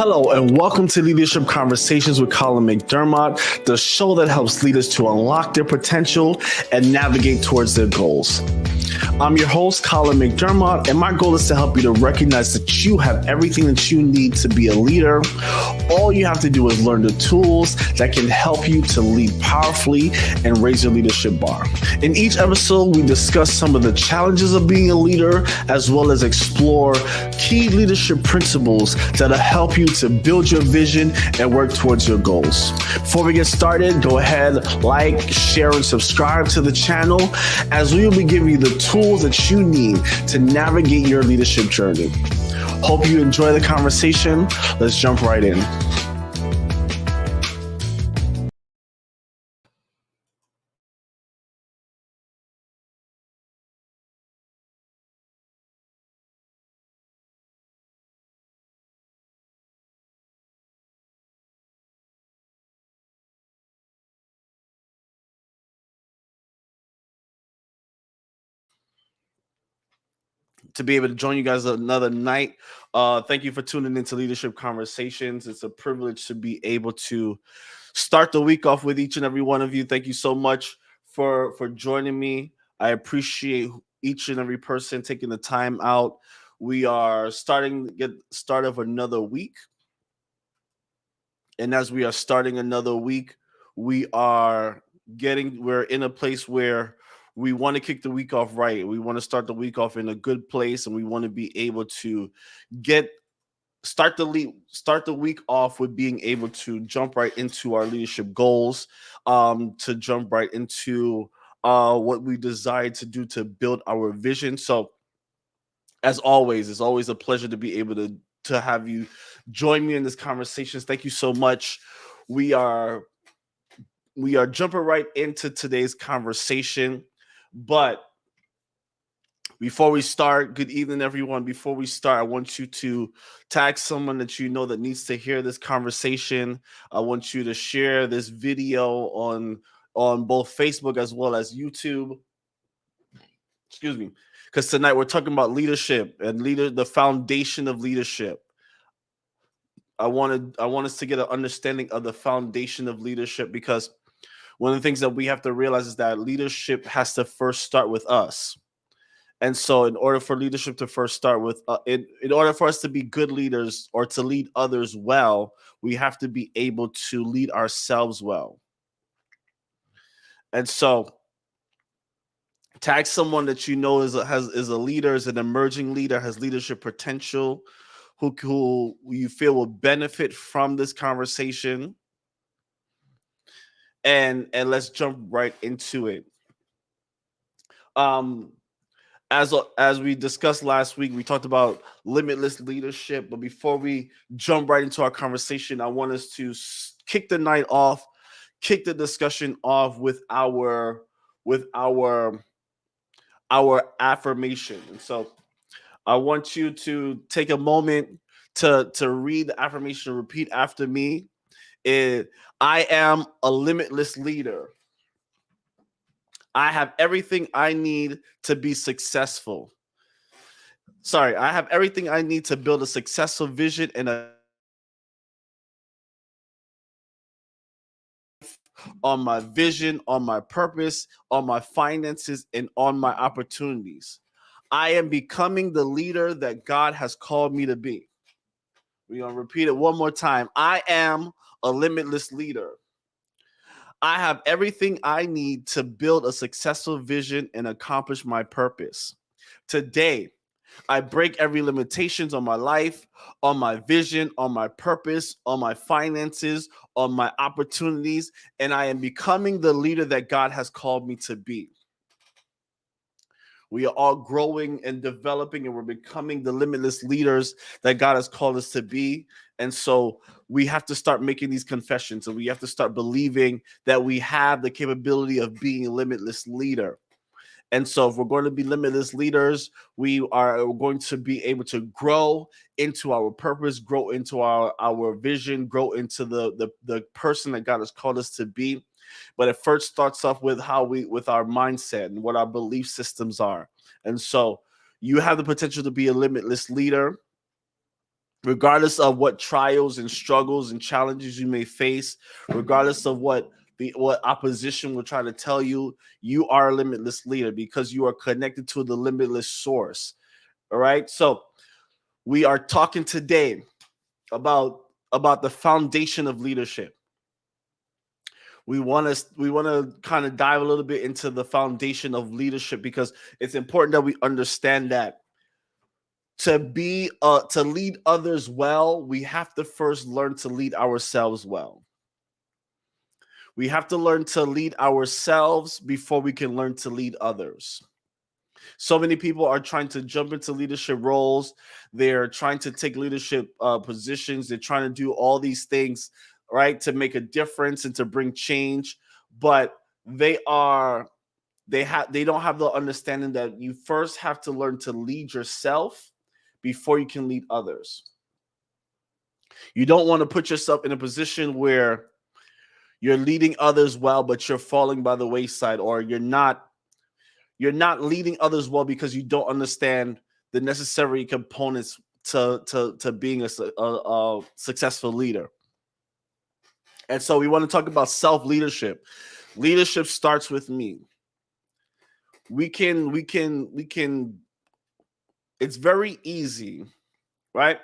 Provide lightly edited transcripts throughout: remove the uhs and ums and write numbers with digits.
Hello, and welcome to Leadership Conversations with Colin McDermott, the show that helps leaders to unlock their potential and navigate towards their goals. I'm your host, Colin McDermott, and my goal is to help you to recognize that you have everything that you need to be a leader. All you have to do is learn the tools that can help you to lead powerfully and raise your leadership bar. In each episode, we discuss some of the challenges of being a leader, as well as explore key leadership principles that'll help you to build your vision and work towards your goals. Before we get started, go ahead, like, share, and subscribe to the channel, as we will be giving you the tools that you need to navigate your leadership journey. Hope you enjoy the conversation. Let's jump right in. To be able to join you guys another night. Thank you for tuning into Leadership Conversations. It's a privilege to be able to start the week off with each and every one of you. Thank you so much for joining me. I appreciate each and every person taking the time out. We are starting to get started of another week. And as we are starting another week, we're in a place where we want to kick the week off right. We want to start the week off in a good place, and we want to be able to start the week off with being able to jump right into our leadership goals, to jump right into what we desire to do to build our vision. So, as always, it's always a pleasure to be able to have you join me in this conversation. Thank you so much. We are jumping right into today's conversation. But before we start, good evening, everyone. Before we start, I want you to tag someone that you know that needs to hear this conversation. I want you to share this video on both Facebook as well as YouTube. Excuse me. Because tonight we're talking about leadership and the foundation of leadership. I want us to get an understanding of the foundation of leadership, because one of the things that we have to realize is that leadership has to first start with us. And so in order for leadership to first start with, in order for us to be good leaders or to lead others well, we have to be able to lead ourselves well. And so tag someone that you know is a leader, is an emerging leader, has leadership potential, who you feel will benefit from this conversation. And let's jump right into it. As we discussed last week, we talked about limitless leadership. But before we jump right into our conversation, I want us to kick the discussion off with our affirmation. And so I want you to take a moment to read the affirmation, repeat after me. I am a limitless leader. I have everything I need to be successful. I have everything I need to build a successful vision and on my vision, on my purpose, on my finances, and on my opportunities. I am becoming the leader that God has called me to be. We're going to repeat it one more time. I am a limitless leader. I have everything I need to build a successful vision and accomplish my purpose. Today, I break every limitations on my life, on my vision, on my purpose, on my finances, on my opportunities, and I am becoming the leader that God has called me to be. We are all growing and developing, and we're becoming the limitless leaders that God has called us to be. And so we have to start making these confessions, and we have to start believing that we have the capability of being a limitless leader. And so if we're going to be limitless leaders, we're going to be able to grow into our purpose, grow into our vision, grow into the person that God has called us to be. But it first starts off with with our mindset and what our belief systems are. And so you have the potential to be a limitless leader. regardless of what trials and struggles and challenges you may face, regardless of what opposition will try to tell you, you are a limitless leader because you are connected to the limitless source. All right. So we are talking today about the foundation of leadership. We want to kind of dive a little bit into the foundation of leadership because it's important that we understand that to lead others well, we have to first learn to lead ourselves well. We have to learn to lead ourselves before we can learn to lead others. So many people are trying to jump into leadership roles. They're trying to take leadership positions. They're trying to do all these things, right, to make a difference and to bring change. But they don't have the understanding that you first have to learn to lead yourself before you can lead others. You don't want to put yourself in a position where you're leading others well, but you're falling by the wayside, or you're not leading others well because you don't understand the necessary components to being a successful leader. And so we want to talk about self-leadership. Leadership starts with me. We can it's very easy, right?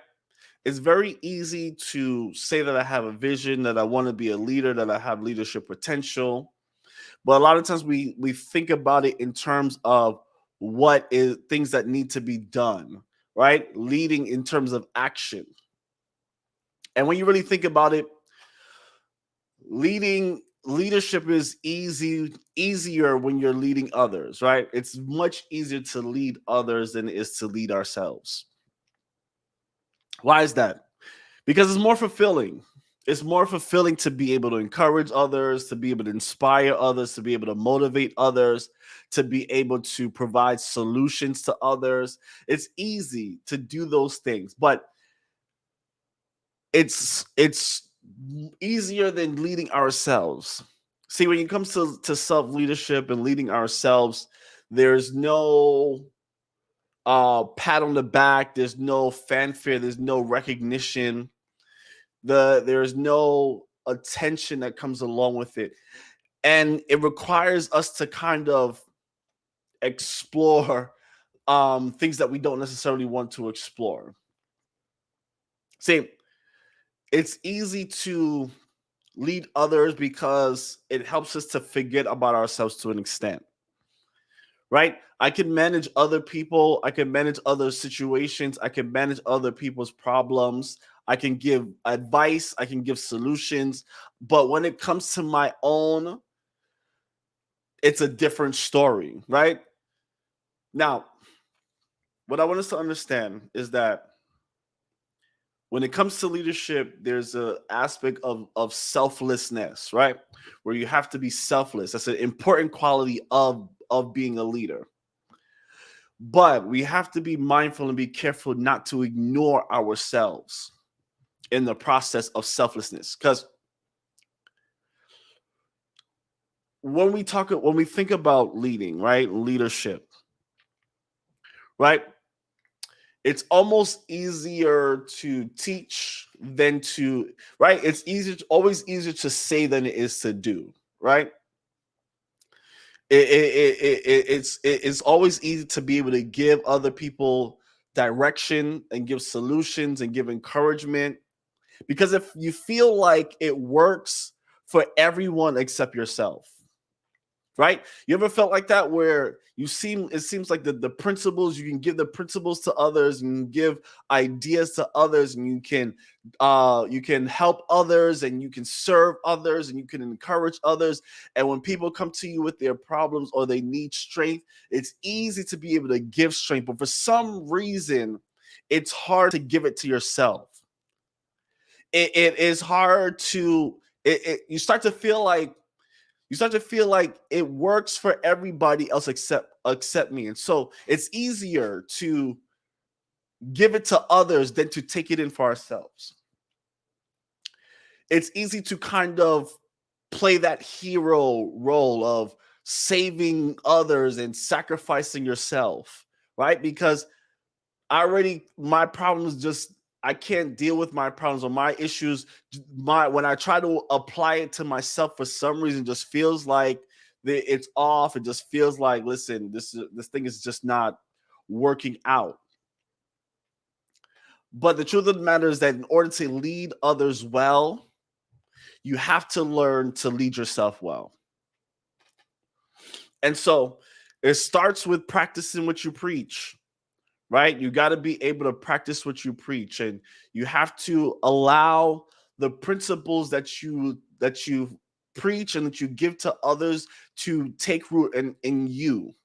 It's very easy to say that I have a vision, that I want to be a leader, that I have leadership potential. But a lot of times we think about it in terms of what is things that need to be done, right? Leading in terms of action. And when you really think about it, leadership is easier when you're leading others, right? It's much easier to lead others than it is to lead ourselves. Why is that? Because it's more fulfilling. It's more fulfilling to be able to encourage others, to be able to inspire others, to be able to motivate others, to be able to provide solutions to others. It's easy to do those things, but it's easier than leading ourselves. See, when it comes to self leadership and leading ourselves, there's no pat on the back, there's no fanfare, there's no recognition, there's no attention that comes along with it, and it requires us to kind of explore things that we don't necessarily want to explore. See, it's easy to lead others because it helps us to forget about ourselves to an extent, right? I can manage other people, I can manage other situations, I can manage other people's problems, I can give advice, I can give solutions. But when it comes to my own, it's a different story, right? Now, what I want us to understand is that when it comes to leadership, there's an aspect of selflessness, right? Where you have to be selfless. That's an important quality of being a leader. But we have to be mindful and be careful not to ignore ourselves in the process of selflessness. Because when we think about leading, right? Leadership, right? It's almost easier to teach than to, right? Always easier to say than it is to do, right? It's always easy to be able to give other people direction and give solutions and give encouragement, because if you feel like it works for everyone except yourself, right? You ever felt like that, where it seems like the principles, you can give the principles to others and give ideas to others, and you can help others and you can serve others and you can encourage others. And when people come to you with their problems or they need strength, it's easy to be able to give strength, but for some reason it's hard to give it to yourself. It is hard to you start to feel like it works for everybody else except me. And so it's easier to give it to others than to take it in for ourselves. It's easy to kind of play that hero role of saving others and sacrificing yourself, right? Because my problem is just, I can't deal with my problems or my issues. When I try to apply it to myself, for some reason, just feels like it's off. It just feels like, listen, this thing is just not working out. But the truth of the matter is that in order to lead others well, you have to learn to lead yourself well. And so it starts with practicing what you preach, right? You got to be able to practice what you preach, and you have to allow the principles that you preach and that you give to others to take root in you.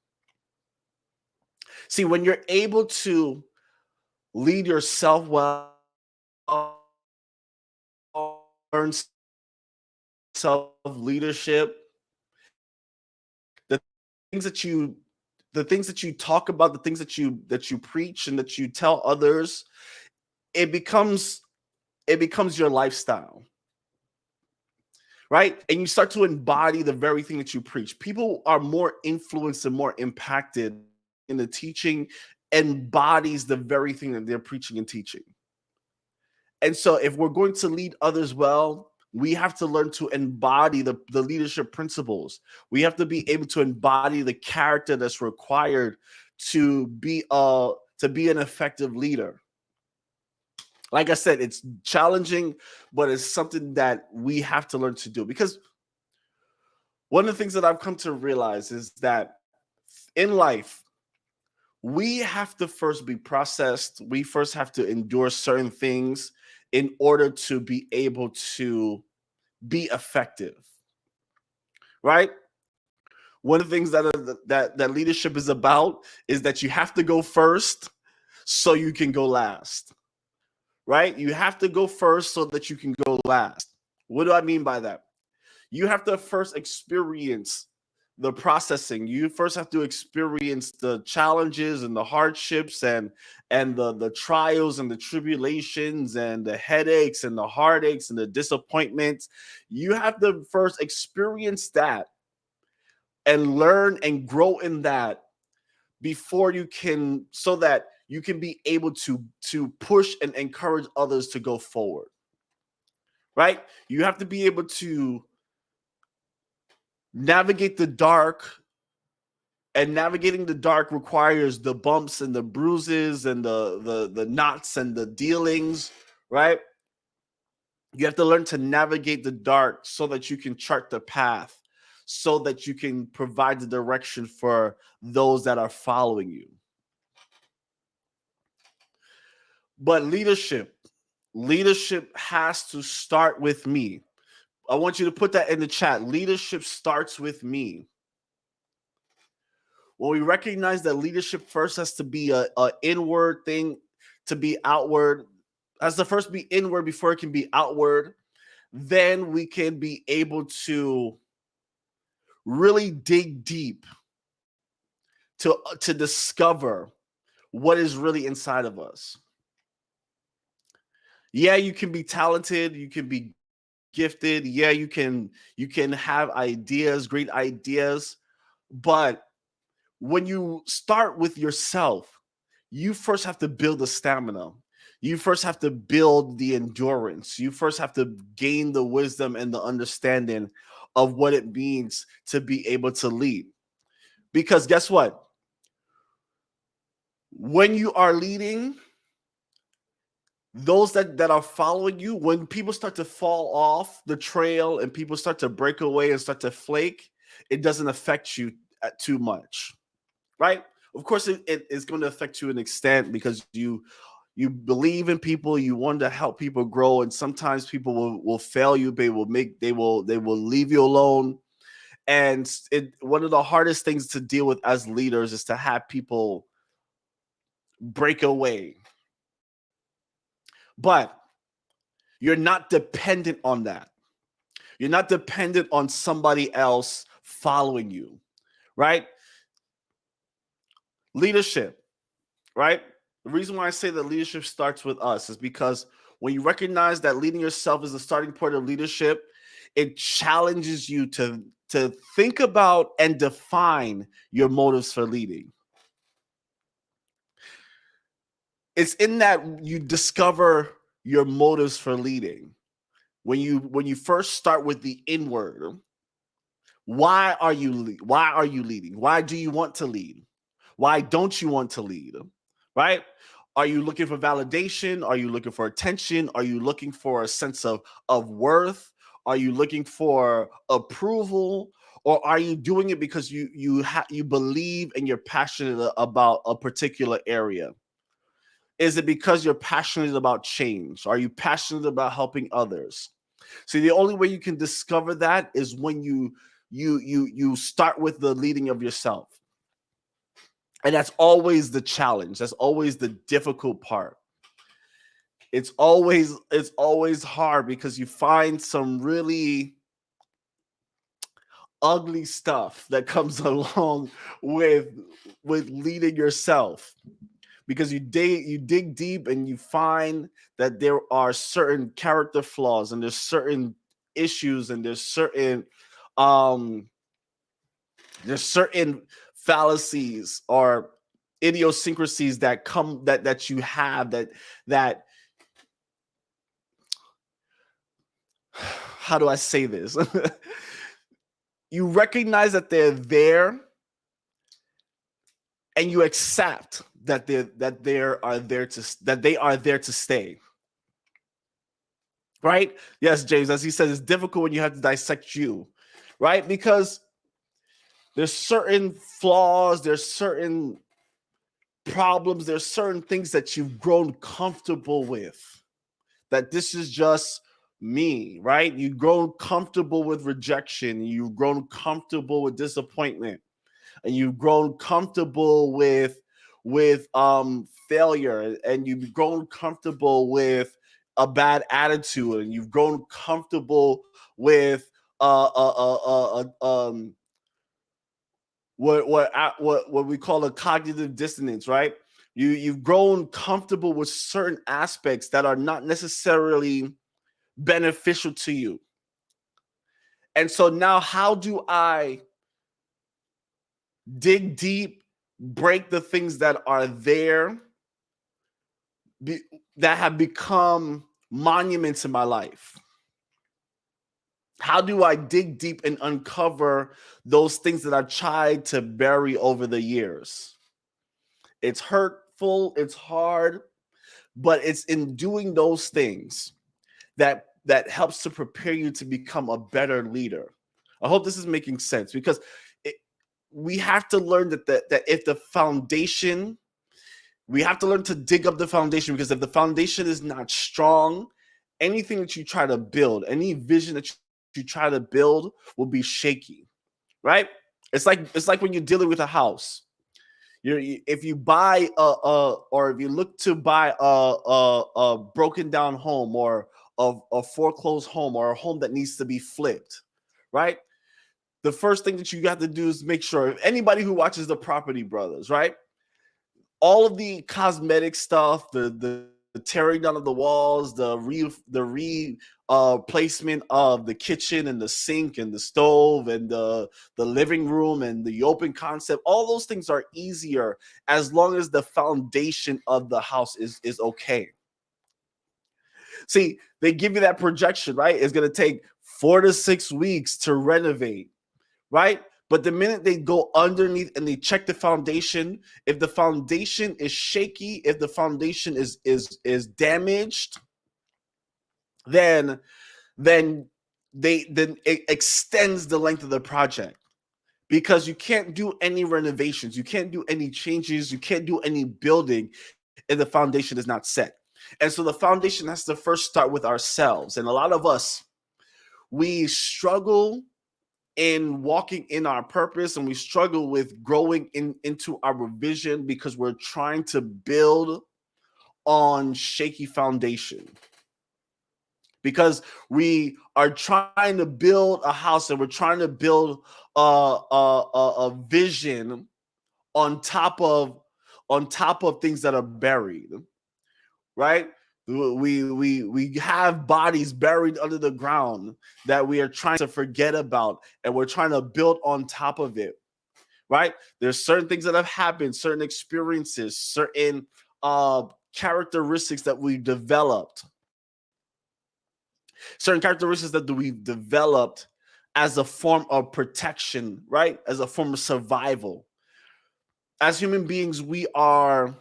See, when you're able to lead yourself well, learn self leadership, the things that you the things that you talk about, the things that you preach and that you tell others, it becomes your lifestyle, right? And you start to embody the very thing that you preach. People are more influenced and more impacted in the teaching embodies the very thing that they're preaching and teaching. And so if we're going to lead others well, we have to learn to embody the leadership principles. We have to be able to embody the character that's required to be an effective leader. Like I said, it's challenging, but it's something that we have to learn to do. Because one of the things that I've come to realize is that in life, we have to first be processed. We first have to endure certain things in order to be able to be effective, right? One of the things that leadership is about is that you have to go first so you can go last, right? You have to go first so that you can go last. What do I mean by that? You have to first experience the processing. You first have to experience the challenges and the hardships and the trials and the tribulations and the headaches and the heartaches and the disappointments. You have to first experience that and learn and grow in that before you can, so that you can be able to push and encourage others to go forward, right? You have to be able to navigate the dark, and navigating the dark requires the bumps and the bruises and the knots and the dealings, right? You have to learn to navigate the dark so that you can chart the path, so that you can provide the direction for those that are following you. But leadership has to start with me. I want you to put that in the chat. Leadership starts with me. When we recognize that leadership first has to be a inward thing, to be outward, has to first be inward before it can be outward, then we can be able to really dig deep to discover what is really inside of us. Yeah, you can be talented, you can be gifted, yeah, you can have ideas, great ideas, but when you start with yourself, you first have to build the stamina. You first have to build the endurance. You first have to gain the wisdom and the understanding of what it means to be able to lead. Because guess what? When you are leading, those that are following you, when people start to fall off the trail and people start to break away and start to flake, it doesn't affect you too much, right? Of course, it is going to affect you an extent because you believe in people, you want to help people grow, and sometimes people will fail you. They will leave you alone, and one of the hardest things to deal with as leaders is to have people break away. But you're not dependent on that. You're not dependent on somebody else following you, right? Leadership, right? The reason why I say that leadership starts with us is because when you recognize that leading yourself is the starting point of leadership, it challenges you to think about and define your motives for leading. it's in that you discover your motives for leading. When you first start with the inward, why are you leading? Why do you want to lead? Why don't you want to lead? Right? Are you looking for validation? Are you looking for attention? Are you looking for a sense of worth? Are you looking for approval? Or are you doing it because you believe and you're passionate about a particular area? Is it because you're passionate about change? Are you passionate about helping others? See, the only way you can discover that is when you start with the leading of yourself. And that's always the challenge. That's always the difficult part. It's always hard because you find some really ugly stuff that comes along with leading yourself, because you dig deep and you find that there are certain character flaws and there's certain issues and um there's certain fallacies or idiosyncrasies that come that you have that how do I say this? You recognize that they're there and you accept that they are there to stay. Right? Yes, James, as he says, it's difficult when you have to dissect you, right? Because there's certain flaws, there's certain problems, there's certain things that you've grown comfortable with. That this is just me, right? You've grown comfortable with rejection, you've grown comfortable with disappointment, and you've grown comfortable with failure, and you've grown comfortable with a bad attitude, and you've grown comfortable with what we call a cognitive dissonance, right? You've grown comfortable with certain aspects that are not necessarily beneficial to you. And so now, how do I dig deep, break the things that are there that have become monuments in my life? How do I dig deep and uncover those things that I've tried to bury over the years? It's hurtful, it's hard, but it's in doing those things that helps to prepare you to become a better leader. I hope this is making sense, because it, we have to learn that if the foundation, we have to learn to dig up the foundation, because if the foundation is not strong, anything that you try to build, any vision that you try to build will be shaky, right? It's like when you're dealing with a house. If you buy or if you look to buy a broken down home, or a foreclosed home, or a home that needs to be flipped, right? The first thing that you have to do is make sure, if anybody who watches the Property Brothers, right? All of the cosmetic stuff, the tearing down of the walls, the placement of the kitchen and the sink and the stove and the living room and the open concept, all those things are easier as long as the foundation of the house is okay. See, they give you that projection, right? It's going to take 4 to 6 weeks to renovate, right? But the minute they go underneath and they check the foundation, if the foundation is shaky, if the foundation is damaged, then it extends the length of the project, because you can't do any renovations, you can't do any changes, you can't do any building if the foundation is not set. And so the foundation has to first start with ourselves. And a lot of us, we struggle in walking in our purpose, and we struggle with growing into our vision, because we're trying to build on shaky foundation, because we are trying to build a house and we're trying to build a vision on top of things that are buried, right? We have bodies buried under the ground that we are trying to forget about, and we're trying to build on top of it, right? There's certain things that have happened, certain experiences, certain characteristics that we developed, certain characteristics that we've developed as a form of protection, right? As a form of survival. As human beings, we are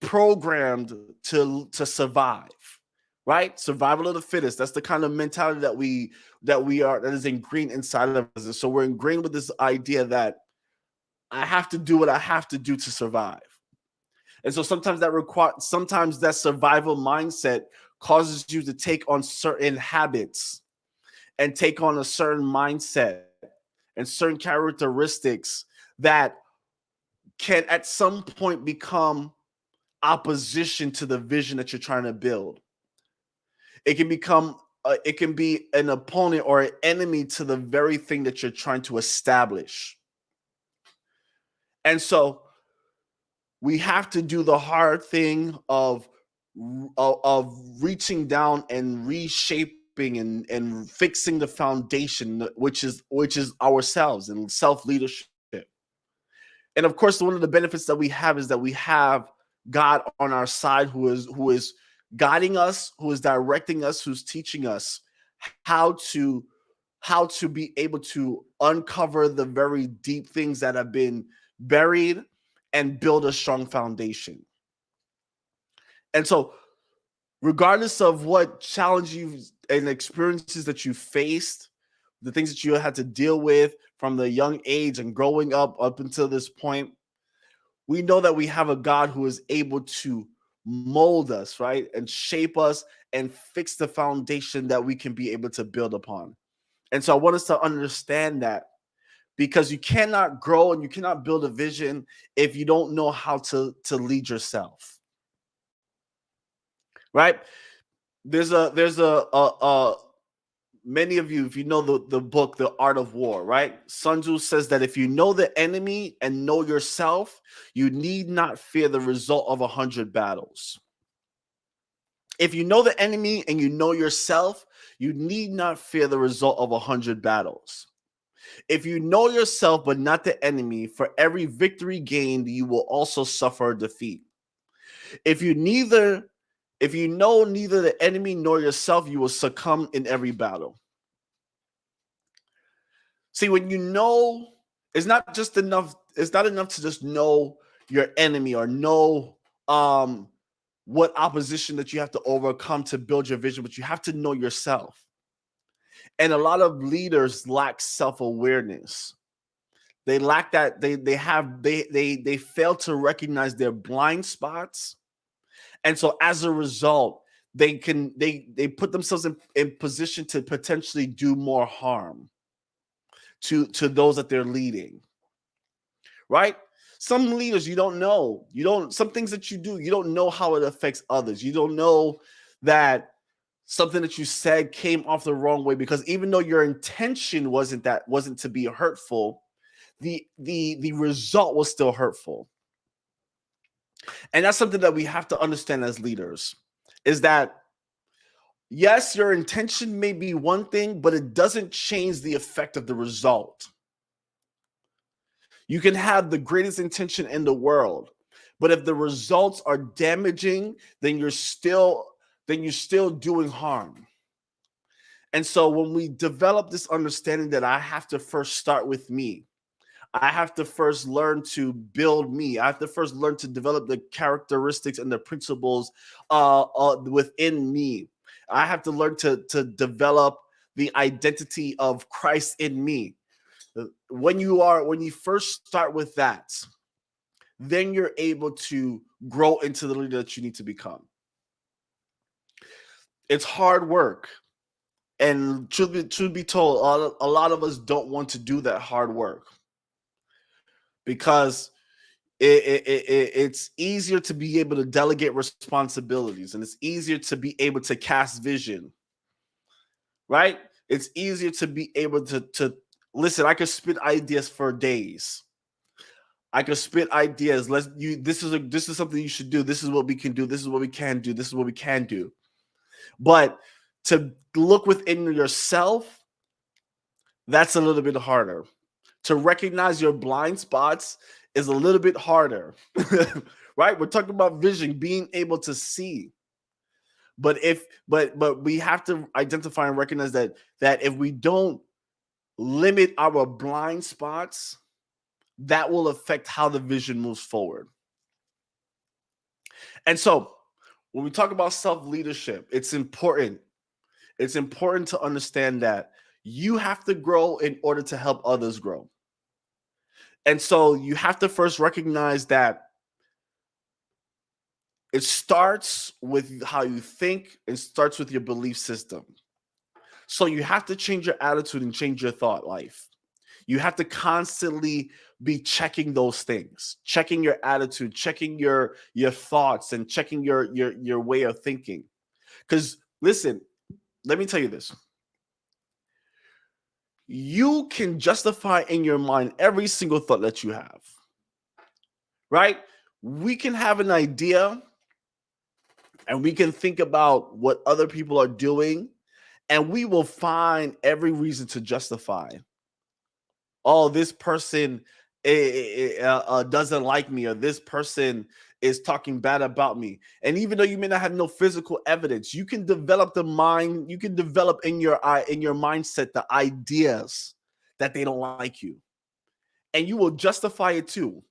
programmed to survive, right? Survival of the fittest. That's the kind of mentality that is ingrained inside of us. So we're ingrained with this idea that I have to do what I have to do to survive. And so sometimes that survival mindset causes you to take on certain habits and take on a certain mindset and certain characteristics that can at some point become opposition to the vision that you're trying to build. It can be an opponent or an enemy to the very thing that you're trying to establish. And so we have to do the hard thing of reaching down and reshaping and fixing the foundation, which is ourselves and self-leadership. And of course, one of the benefits that we have is that we have God on our side who is guiding us, who is directing us, who's teaching us how to be able to uncover the very deep things that have been buried and build a strong foundation. And so, regardless of what challenges and experiences that you faced, the things that you had to deal with from the young age and growing up until this point, we know that we have a God who is able to mold us, right? And shape us and fix the foundation that we can be able to build upon. And so I want us to understand that, because you cannot grow and you cannot build a vision if you don't know how to lead yourself. Right? There's a many of you, if you know the book The Art of War, right? Sun Tzu says that if you know the enemy and know yourself, you need not fear the result of 100 battles. If you know the enemy and you know yourself, you need not fear the result of 100 battles. If you know yourself but not the enemy, for every victory gained, you will also suffer defeat. If you know neither the enemy nor yourself, you will succumb in every battle. See, when you know, it's not enough to just know your enemy or know what opposition that you have to overcome to build your vision, but you have to know yourself. And a lot of leaders lack self-awareness. They lack that. They fail to recognize their blind spots. And so as a result, they put themselves in position to potentially do more harm to those that they're leading. Right? Some leaders some things that you do, you don't know how it affects others. You don't know that something that you said came off the wrong way, because even though your intention wasn't to be hurtful, the result was still hurtful. And that's something that we have to understand as leaders, is that yes, your intention may be one thing, but it doesn't change the effect of the result. You can have the greatest intention in the world, but if the results are damaging, then you're still doing harm. And so when we develop this understanding that I have to first start with me, I have to first learn to build me. I have to first learn to develop the characteristics and the principles within me. I have to learn to develop the identity of Christ in me. When you first start with that, then you're able to grow into the leader that you need to become. It's hard work. And truth be told, a lot of us don't want to do that hard work, because it's easier to be able to delegate responsibilities, and it's easier to be able to cast vision, right? It's easier to be able to listen. I could spit ideas for days. I could spit ideas. This is something you should do. This is what we can do. This is what we can do. This is what we can do. But to look within yourself, that's a little bit harder. to recognize your blind spots is a little bit harder, right? We're talking about vision, being able to see. But we have to identify and recognize that if we don't limit our blind spots, that will affect how the vision moves forward. And so when we talk about self-leadership, it's important. It's important to understand that you have to grow in order to help others grow. And so you have to first recognize that it starts with how you think, it starts with your belief system. So you have to change your attitude and change your thought life. You have to constantly be checking those things, checking your attitude, checking your thoughts, and checking your way of thinking. Because listen, let me tell you this. You can justify in your mind every single thought that you have, right? We can have an idea and we can think about what other people are doing, and we will find every reason to justify. Oh, this person doesn't like me, or this person is talking bad about me. And even though you may not have no physical evidence, you can develop the mind, you can develop in your mindset the ideas that they don't like you. And you will justify it too.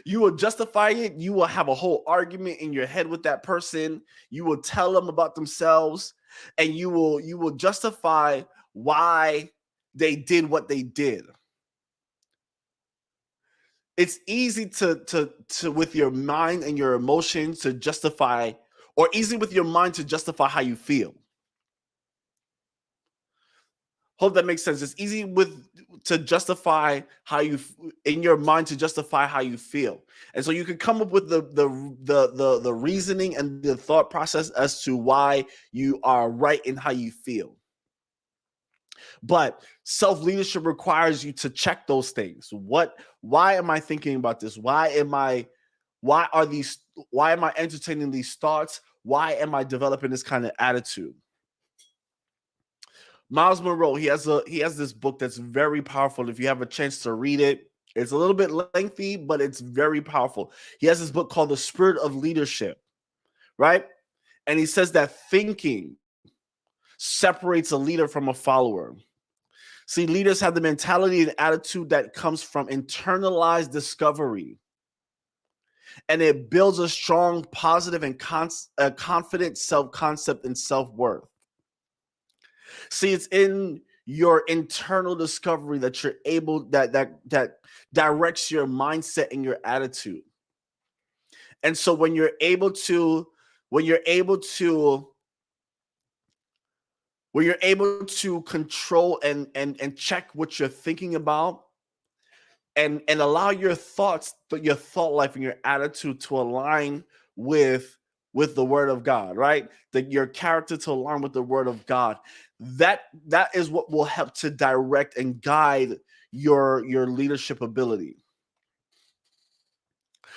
You will justify it. You will have a whole argument in your head with that person. You will tell them about themselves, and you will justify why they did what they did. It's easy to with your mind and your emotions to justify, or easy with your mind to justify how you feel. Hope that makes sense. It's easy to justify how you in your mind to justify how you feel, and so you can come up with the reasoning and the thought process as to why you are right in how you feel. But self-leadership requires you to check those things. Why am I thinking about this? Why am I entertaining these thoughts? Why am I developing this kind of attitude? Miles Monroe, he has this book that's very powerful. If you have a chance to read it, it's a little bit lengthy, but it's very powerful. He has this book called The Spirit of Leadership, right? And he says that thinking separates a leader from a follower. See, leaders have the mentality and attitude that comes from internalized discovery. And it builds a strong, positive, and confident self-concept and self-worth. See, it's in your internal discovery that you're able that directs your mindset and your attitude. And so when you're able to control and check what you're thinking about, and allow your thoughts, your thought life and your attitude to align with the word of God, right? Your character to align with the word of God. That is what will help to direct and guide your leadership ability.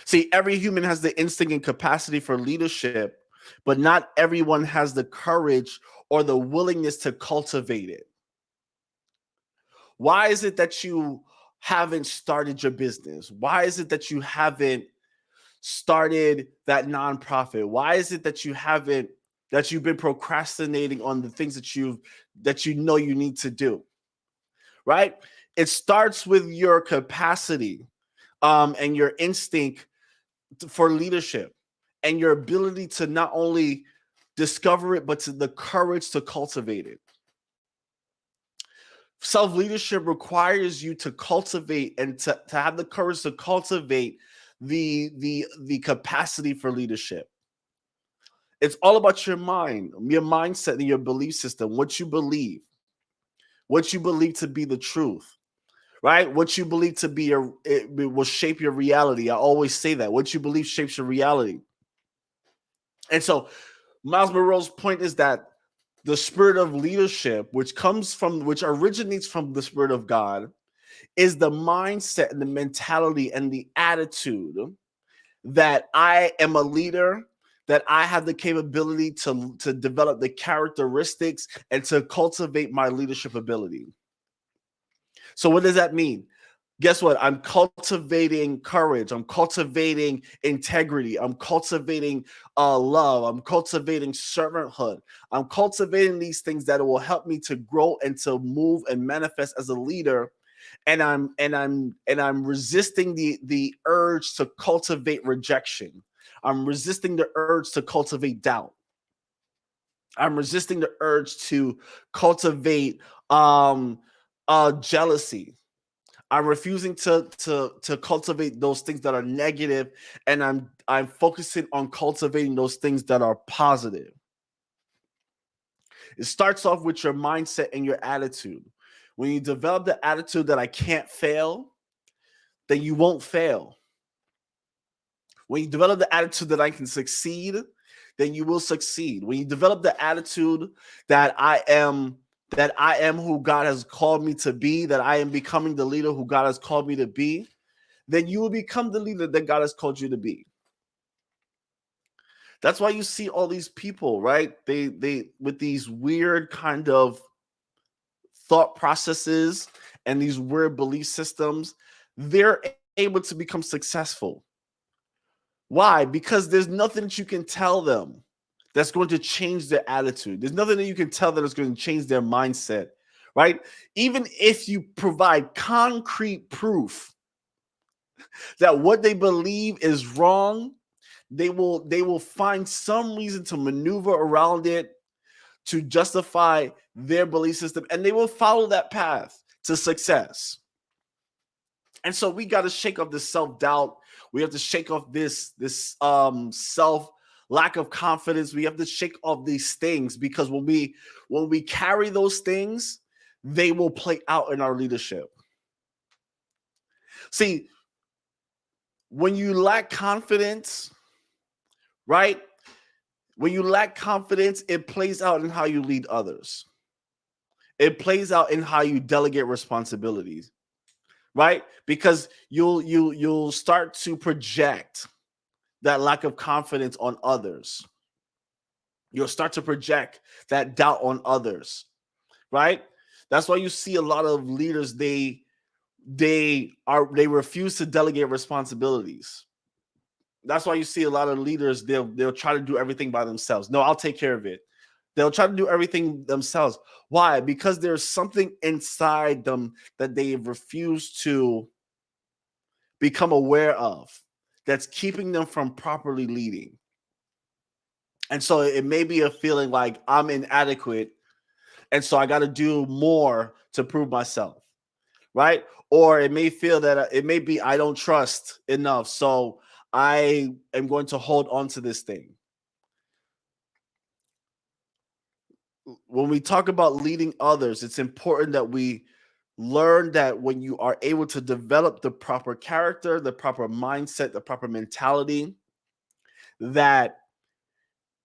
See, every human has the instinct and capacity for leadership, but not everyone has the courage or the willingness to cultivate it. Why is it that you haven't started your business? Why is it that you haven't started that nonprofit? Why is it that you've been procrastinating on the things that you know you need to do? Right? It starts with your capacity and your instinct for leadership, and your ability to not only discover it, but to the courage to cultivate it. Self-leadership requires you to cultivate and to have the courage to cultivate the capacity for leadership. It's all about your mind, your mindset, and your belief system, what you believe to be the truth, right? What you believe to be it will shape your reality. I always say that what you believe shapes your reality. And so Miles Monroe's point is that the spirit of leadership, which originates from the Spirit of God, is the mindset and the mentality and the attitude that I am a leader, that I have the capability to develop the characteristics and to cultivate my leadership ability. So what does that mean? Guess what? I'm cultivating courage. I'm cultivating integrity. I'm cultivating love. I'm cultivating servanthood. I'm cultivating these things that will help me to grow and to move and manifest as a leader. And I'm resisting the urge to cultivate rejection. I'm resisting the urge to cultivate doubt. I'm resisting the urge to cultivate jealousy. I'm refusing to cultivate those things that are negative, and I'm focusing on cultivating those things that are positive. It starts off with your mindset and your attitude. When you develop the attitude that I can't fail, then you won't fail. When you develop the attitude that I can succeed, then you will succeed. When you develop the attitude that I am who God has called me to be, that I am becoming the leader who God has called me to be, then you will become the leader that God has called you to be. That's why you see all these people, right? They with these weird kind of thought processes and these weird belief systems, they're able to become successful. Why? Because there's nothing that you can tell them that's going to change their attitude. There's nothing that you can tell them that's going to change their mindset, right? Even if you provide concrete proof that what they believe is wrong, they will find some reason to maneuver around it to justify their belief system, and they will follow that path to success. And so we got to shake off this self-doubt. We have to shake off this self lack of confidence. We have to shake off these things, because when we carry those things, they will play out in our leadership. See, when you lack confidence, right? When you lack confidence, it plays out in how you lead others. It plays out in how you delegate responsibilities, right? Because you'll start to project that lack of confidence on others. You'll start to project that doubt on others, right? That's why you see a lot of leaders, they refuse to delegate responsibilities. That's why you see a lot of leaders, they'll try to do everything by themselves. No, I'll take care of it. They'll try to do everything themselves. Why? Because there's something inside them that they refuse to become aware of, that's keeping them from properly leading. And so it may be a feeling like I'm inadequate, and so I got to do more to prove myself, right? Or it may feel that it may be I don't trust enough, so I am going to hold on to this thing. When we talk about leading others, it's important that we learn that when you are able to develop the proper character, the proper mindset, the proper mentality, that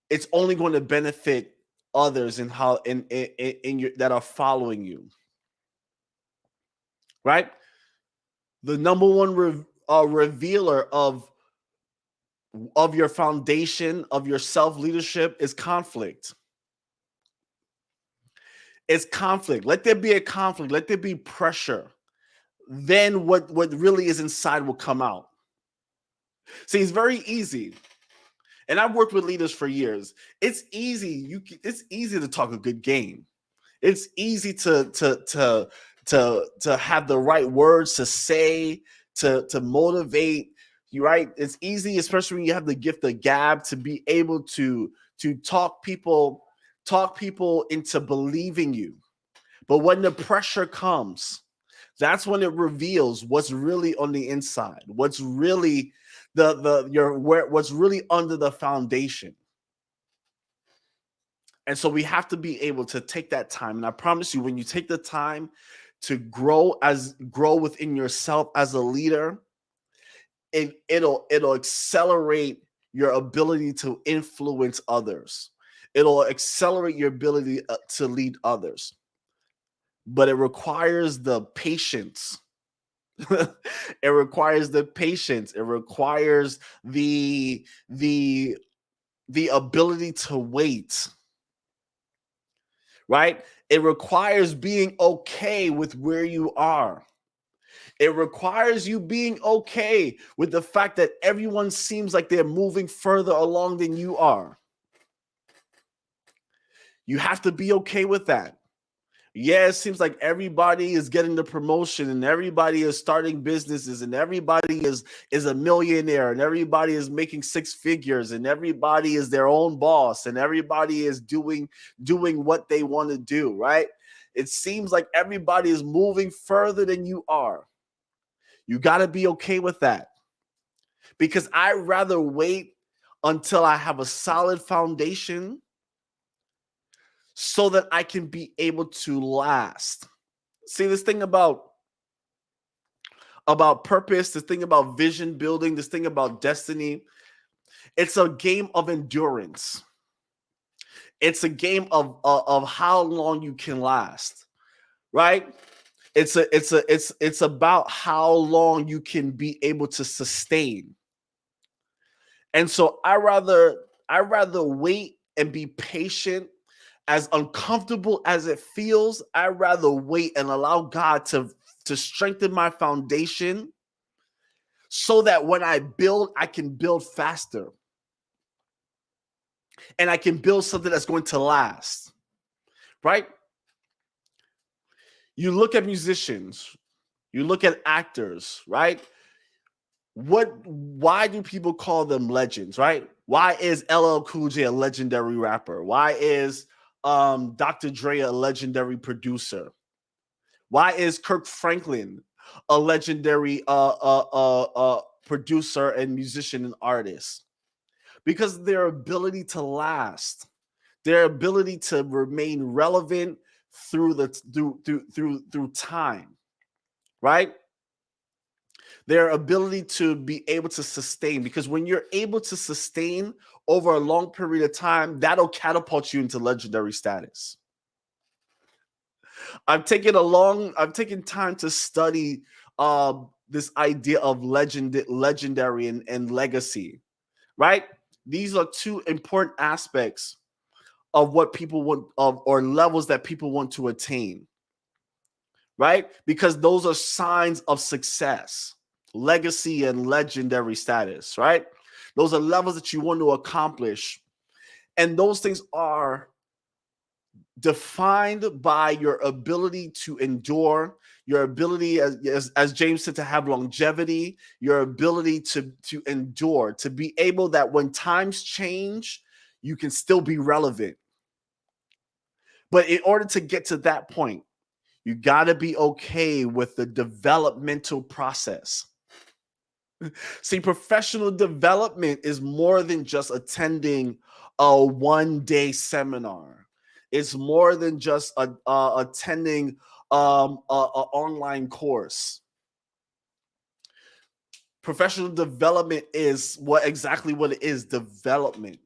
it's only going to benefit others in how in your that are following you, right? The number one revealer of your foundation of your self leadership is conflict. It's conflict. Let there be a conflict. Let there be pressure. Then what really is inside will come out. See, it's very easy, and I've worked with leaders for years. It's easy. It's easy to talk a good game. It's easy to have the right words to say, to motivate you, right? It's easy, especially when you have the gift of gab, to be able to talk people into believing you. But when the pressure comes, that's when it reveals what's really on the inside, what's really what's really under the foundation. And so we have to be able to take that time. And I promise you, when you take the time to grow within yourself as a leader, it'll accelerate your ability to influence others. It'll accelerate your ability to lead others. But it requires the patience. It requires the patience. It requires the ability to wait, right? It requires being okay with where you are. It requires you being okay with the fact that everyone seems like they're moving further along than you are. You have to be okay with that. Yeah, it seems like everybody is getting the promotion and everybody is starting businesses and everybody is a millionaire and everybody is making six figures and everybody is their own boss and everybody is doing what they want to do, right? It seems like everybody is moving further than you are. You got to be okay with that, because I'd rather wait until I have a solid foundation so that I can be able to last. See, this thing about purpose, this thing about vision building, this thing about destiny, it's a game of endurance. It's a game of how long you can last, right? It's about how long you can be able to sustain. And so I rather wait and be patient. As uncomfortable as it feels, I rather wait and allow God to strengthen my foundation so that when I build, I can build faster. And I can build something that's going to last. Right? You look at musicians, you look at actors, right? Why do people call them legends, right? Why is LL Cool J a legendary rapper? Why is Dr. Dre a legendary producer? Why is Kirk Franklin a legendary producer and musician and artist? Because their ability to last, their ability to remain relevant through time, right? Their ability to be able to sustain, because when you're able to sustain over a long period of time, that'll catapult you into legendary status. I've taken time to study this idea of legendary and legacy, right? These are two important aspects of what people want of, or levels that people want to attain, right? Because those are signs of success, legacy and legendary status, right? Those are levels that you want to accomplish. And those things are defined by your ability to endure, your ability, as James said, to have longevity, your ability to endure, to be able that when times change, you can still be relevant. But in order to get to that point, you got to be okay with the developmental process. See, professional development is more than just attending a one-day seminar. It's more than just attending an online course. Professional development is exactly what it is, development.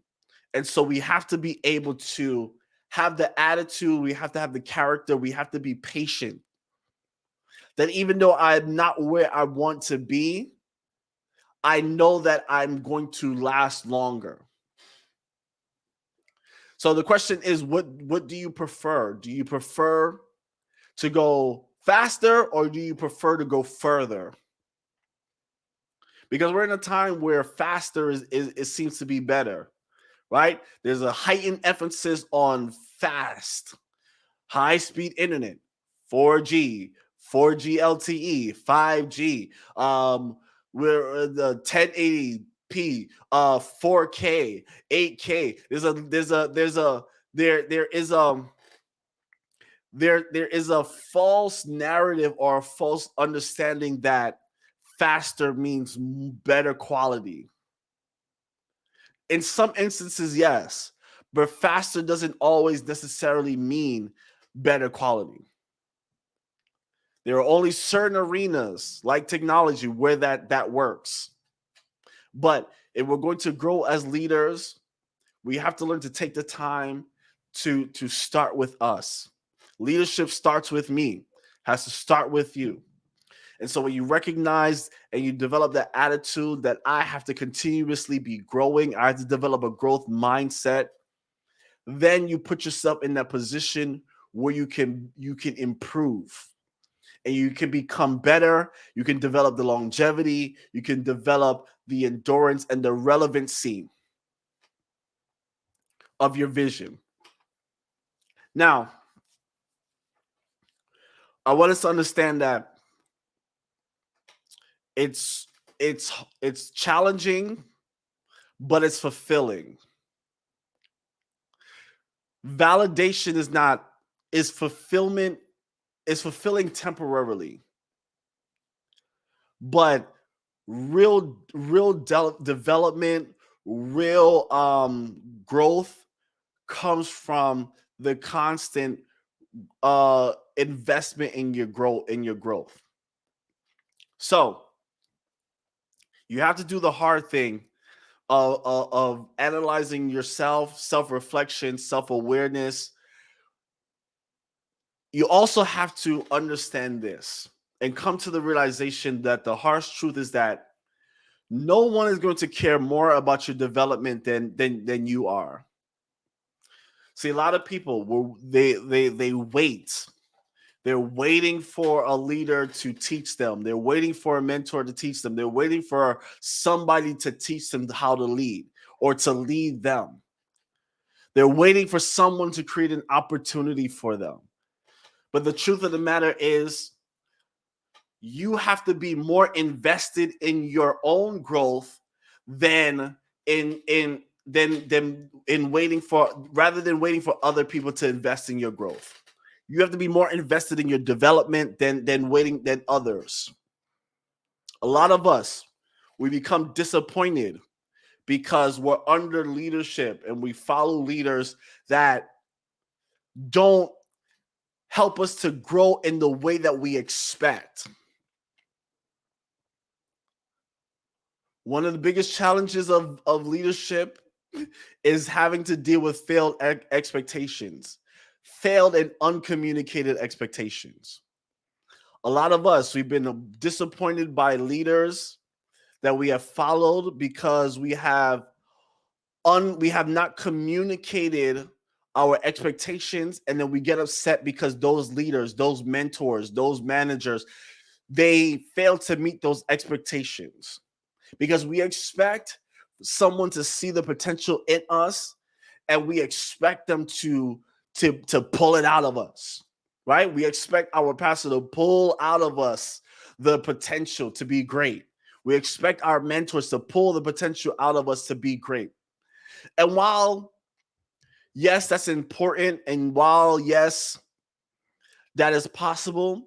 And so we have to be able to have the attitude, we have to have the character, we have to be patient. That even though I'm not where I want to be, I know that I'm going to last longer. So the question is, what do you prefer? Do you prefer to go faster or do you prefer to go further? Because we're in a time where faster it seems to be better, right? There's a heightened emphasis on fast, high-speed internet, 4G, 4G LTE, 5G, we're the 1080p, 4K, 8K. There is a false narrative or a false understanding that faster means better quality. In some instances, yes, but faster doesn't always necessarily mean better quality. There are only certain arenas like technology where that works. But if we're going to grow as leaders, we have to learn to take the time to start with us. Leadership starts with me, has to start with you. And so when you recognize and you develop that attitude that I have to continuously be growing, I have to develop a growth mindset, then you put yourself in that position where you can improve and you can become better. You can develop the longevity, you can develop the endurance and the relevancy of your vision. Now, I want us to understand that it's it's challenging, but it's fulfilling. Validation is fulfillment, is fulfilling temporarily, but development, real growth comes from the constant investment in your growth. So you have to do the hard thing of analyzing yourself, self-reflection, self-awareness. You also have to understand this and come to the realization that the harsh truth is that no one is going to care more about your development than you are. See, a lot of people they wait. They're waiting for a leader to teach them. They're waiting for a mentor to teach them. They're waiting for somebody to teach them how to lead or to lead them. They're waiting for someone to create an opportunity for them. But the truth of the matter is, you have to be more invested in your own growth than in waiting for, rather than waiting for other people to invest in your growth. You have to be more invested in your development than waiting than others. A lot of us, we become disappointed because we're under leadership and we follow leaders that don't help us to grow in the way that we expect. One of the biggest challenges of leadership is having to deal with failed expectations, failed and uncommunicated expectations. A lot of us, we've been disappointed by leaders that we have followed because we have not communicated our expectations, and then we get upset because those leaders, those mentors, those managers, they fail to meet those expectations. Because we expect someone to see the potential in us, and we expect them to pull it out of us, right? We expect our pastor to pull out of us the potential to be great. We expect our mentors to pull the potential out of us to be great. And while, yes, that's important, and while, yes, that is possible,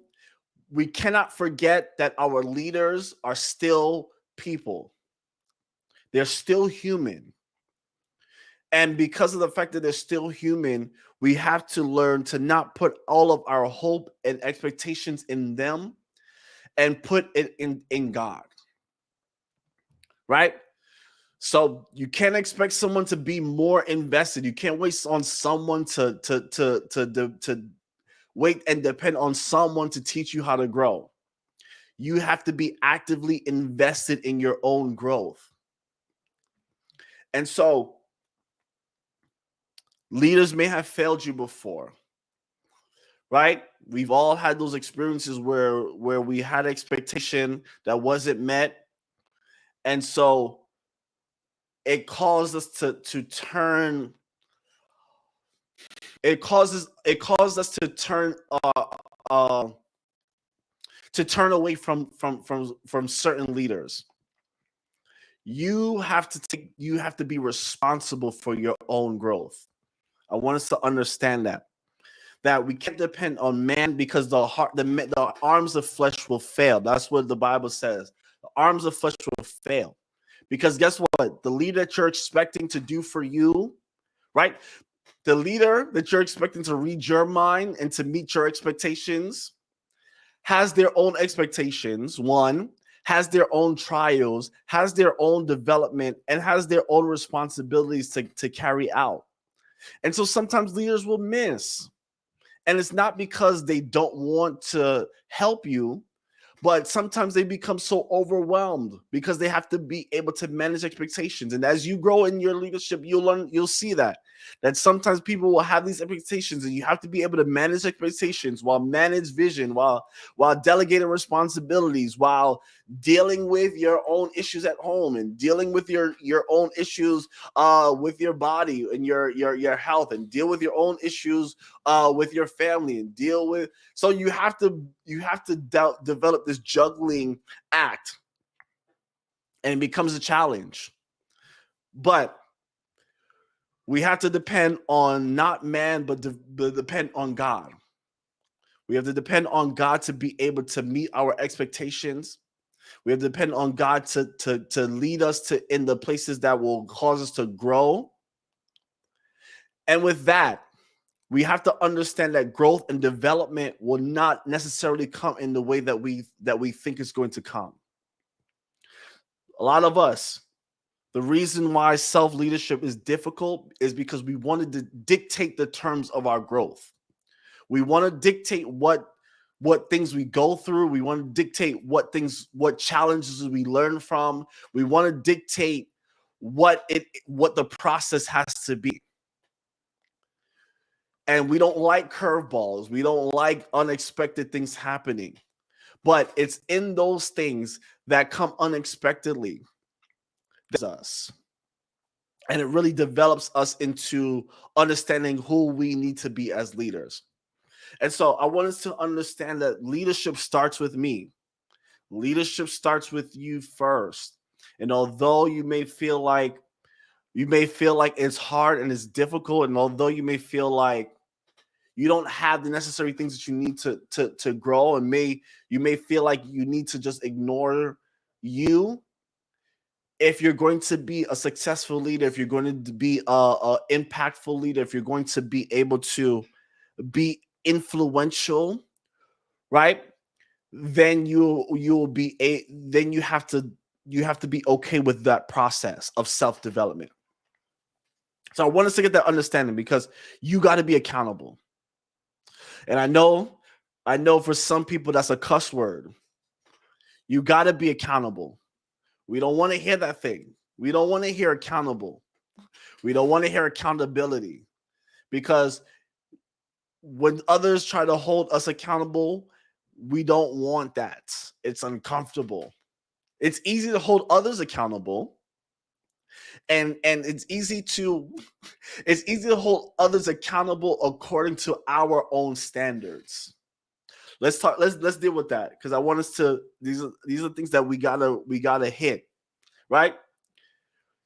we cannot forget that our leaders are still people. They're still human. And because of the fact that they're still human, we have to learn to not put all of our hope and expectations in them and put it in God. Right? So you can't expect someone to be more invested. You can't wait on someone to wait and depend on someone to teach you how to grow. You have to be actively invested in your own growth. And so leaders may have failed you before, right? We've all had those experiences where we had expectation that wasn't met. And so it caused us to turn, it caused us to turn away from certain leaders. You have to be responsible for your own growth. I want us to understand that we can't depend on man, because the arms of flesh will fail. That's what the Bible says. The arms of flesh will fail. Because guess what? The leader that you're expecting to do for you, right? The leader that you're expecting to read your mind and to meet your expectations has their own expectations, one, has their own trials, has their own development, and has their own responsibilities to carry out. And so sometimes leaders will miss. And it's not because they don't want to help you, But sometimes they become so overwhelmed because they have to be able to manage expectations. And as you grow in your leadership, you'll see that sometimes people will have these expectations, and you have to be able to manage expectations while manage vision, while delegating responsibilities, while dealing with your own issues at home, and dealing with your own issues with your body and your health, and deal with your own issues with your family, and deal with. So you have to develop this juggling act, and it becomes a challenge. But we have to depend on not man, but depend on God. We have to depend on God to be able to meet our expectations. We have to depend on God to lead us to in the places that will cause us to grow. And with that, we have to understand that growth and development will not necessarily come in the way that we think it's going to come. A lot of us, the reason why self-leadership is difficult is because we wanted to dictate the terms of our growth. We want to dictate what things we go through. We want to dictate what challenges we learn from. We want to dictate what the process has to be. And we don't like curveballs. We don't like unexpected things happening. But it's in those things that come unexpectedly that's us. And it really develops us into understanding who we need to be as leaders. And so I want us to understand that leadership starts with me. Leadership starts with you first. And although you may feel like it's hard and it's difficult, and although you may feel like you don't have the necessary things that you need to grow, and you may feel like you need to just ignore you, if you're going to be a successful leader, if you're going to be a impactful leader, if you're going to be able to be influential, right? Then then you have to be okay with that process of self-development. So I want us to get that understanding, because you got to be accountable. And I know for some people that's a cuss word. You got to be accountable. We don't want to hear that thing. We don't want to hear accountable. We don't want to hear accountability, because when others try to hold us accountable, we don't want that. It's uncomfortable. It's easy to hold others accountable, and it's easy to hold others accountable according to our own standards. Let's deal with that, because I want us to. These are things that we gotta hit, right?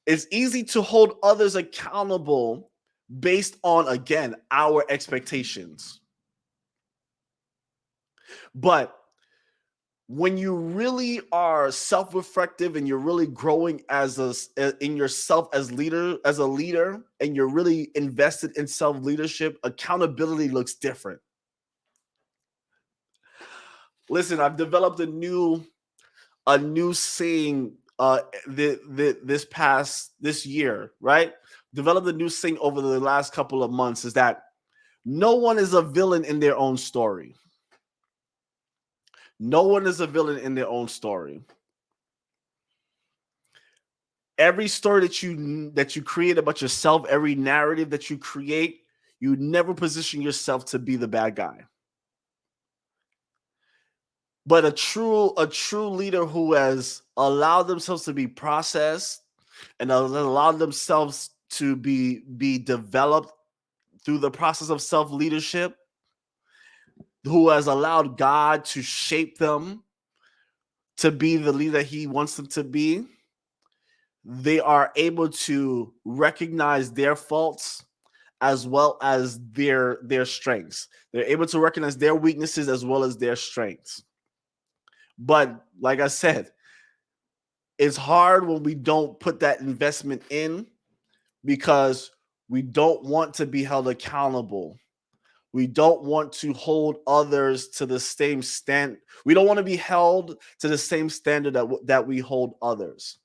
It's easy to hold others accountable based on, again, our expectations. But when you really are self-reflective and you're really growing in yourself as a leader, and you're really invested in self-leadership, accountability looks different. Listen, I've developed a new saying this year, right? Developed a new saying over the last couple of months, is that no one is a villain in their own story. No one is a villain in their own story. Every story that you create about yourself, every narrative that you create, you never position yourself to be the bad guy. But a true leader who has allowed themselves to be processed and allowed themselves to be developed through the process of self-leadership, who has allowed God to shape them to be the leader he wants them to be, they are able to recognize their faults as well as their strengths. They're able to recognize their weaknesses as well as their strengths. But like I said, it's hard when we don't put that investment in, because we don't want to be held accountable. We don't want to hold others to the same standard. We don't want to be held to the same standard that we hold others.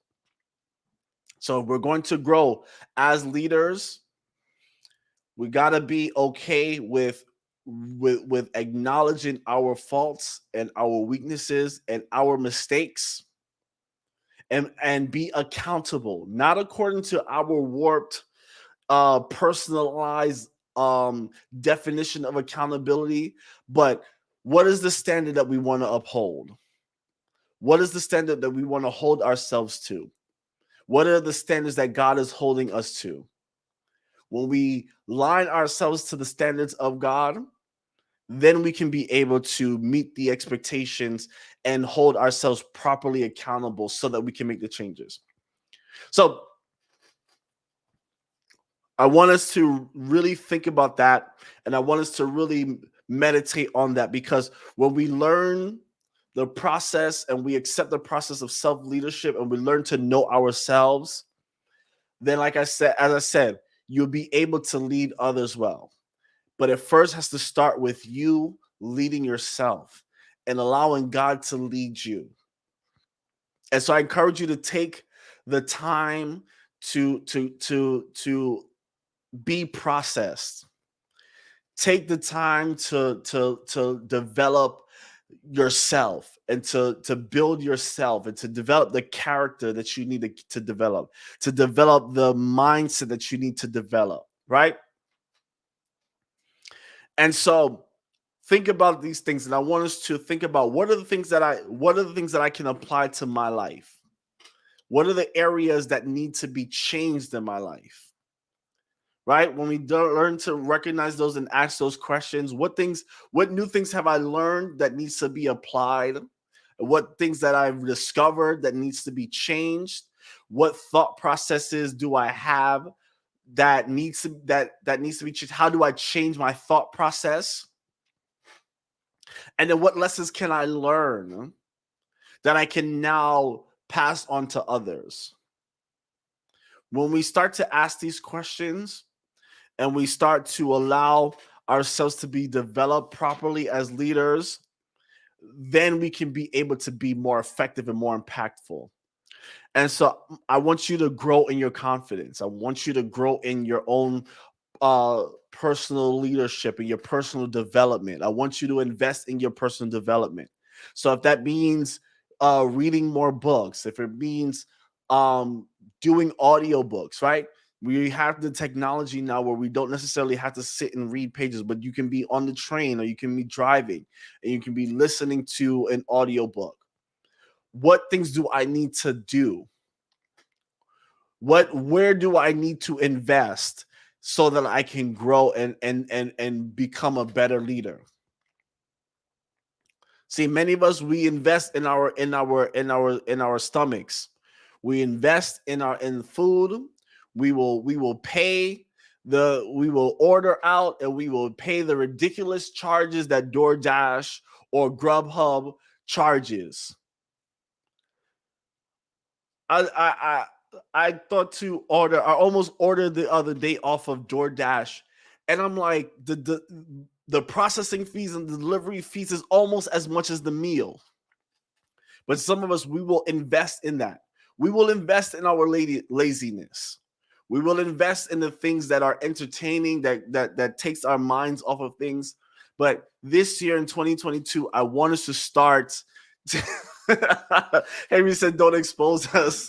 So if we're going to grow as leaders, we got to be okay with with acknowledging our faults and our weaknesses and our mistakes, and be accountable, not according to our warped personalized definition of accountability, but what is the standard that we want to uphold? What is the standard that we want to hold ourselves to? What are the standards that God is holding us to? When we line ourselves to the standards of God, then we can be able to meet the expectations and hold ourselves properly accountable so that we can make the changes. So I want us to really think about that, and I want us to really meditate on that, because when we learn the process and we accept the process of self-leadership and we learn to know ourselves, then like I said, as I said, you'll be able to lead others well. But it first has to start with you leading yourself and allowing God to lead you. And so I encourage you to take the time to be processed. Take the time to develop yourself and to build yourself and to develop the character that you need to develop the mindset that you need to develop, right? And so think about these things, and I want us to think about what are the things that I can apply to my life. What are the areas that need to be changed in my life? Right? When we learn to recognize those and ask those questions, what new things have I learned that needs to be applied? What things that I've discovered that needs to be changed? What thought processes do I have that needs to be changed? How do I change my thought process? And then what lessons can I learn that I can now pass on to others? When we start to ask these questions and we start to allow ourselves to be developed properly as leaders, then we can be able to be more effective and more impactful. And so I want you to grow in your confidence. I want you to grow in your own personal leadership and your personal development. I want you to invest in your personal development. So if that means reading more books, if it means doing audiobooks, right? We have the technology now where we don't necessarily have to sit and read pages, but you can be on the train or you can be driving and you can be listening to an audiobook. What things do I need to do? Where do I need to invest so that I can grow and become a better leader? See, many of us, we invest in our stomachs. We invest in food. We will pay we will order out and we will pay the ridiculous charges that DoorDash or Grubhub charges. I thought to order. I almost ordered the other day off of DoorDash, and I'm like, the processing fees and the delivery fees is almost as much as the meal. But some of us, we will invest in that. We will invest in our laziness. We will invest in the things that are entertaining, that takes our minds off of things. But this year in 2022, I want us to start. Henry said, "Don't expose us."